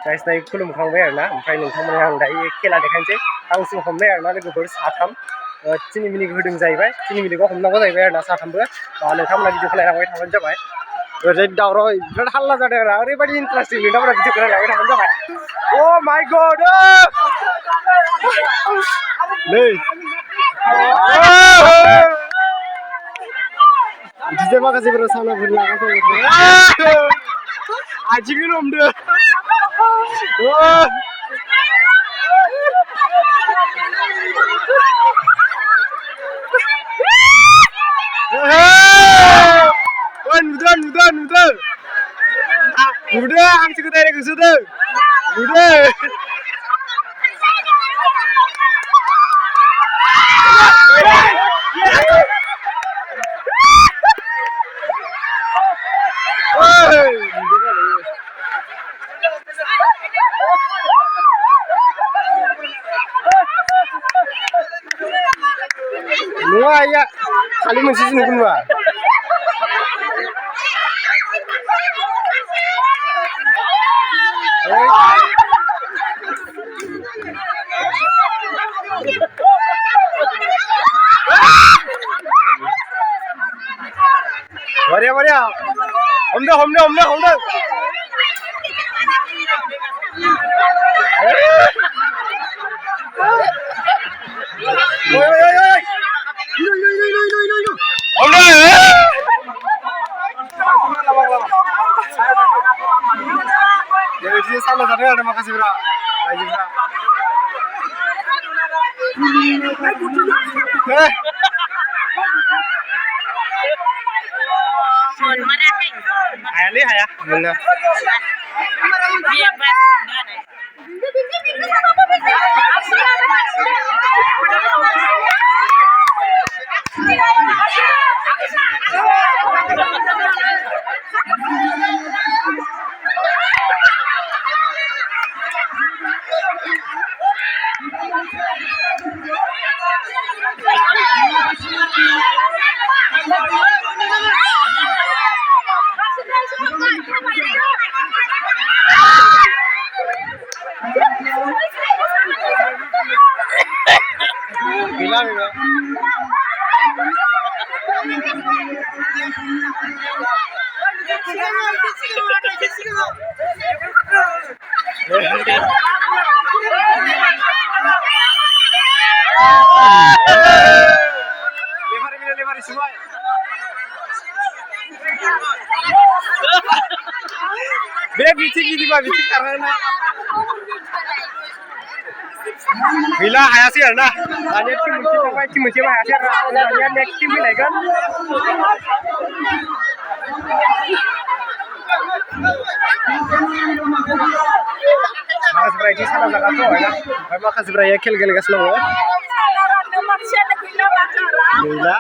guys दायो खुलुमखांबाय आरोना ओमफ्राय नोंथांमोननो आं दायो खेला देखायनोसै आंसो हमनाय आरोना लोगोफोर साथाम तिनि मिनिट होदों जाहैबाय तिनि मिनिटखौ हमनांगौ जाहैबाय आरोना साथामबो नोंथांमोना भिडिअखौ नायलांबाय थाबानो जाबाय ओरैजाय दावराव बिराद हाल्ला जादों आरो ओरैबायदि इन्टारेस्टिं नोंथांमोना भिडिअखौ नायलांबाय थाबानो जाबाय अ माय गड नै बिदिनो माखासेफोरा सानाफोर लागासिनो आथिंखौनो हमदो नुदो हांसोखौ डाइरेक्ट होसोदों नुदो नङा या खालि मोनसे नुगोन नुवा बढ़िया बढ़िया हमदो jadi salah satu ada makasih bro ayah ya bener gila gila lebar semua beda bitik di bawah bitik karena gila hayasi arna tanya tim muncul hayasi arna tanya next team ini kan makasih berarti salah jaga tuh ya makasih berarti खेल गेलेगासिनो दङ गila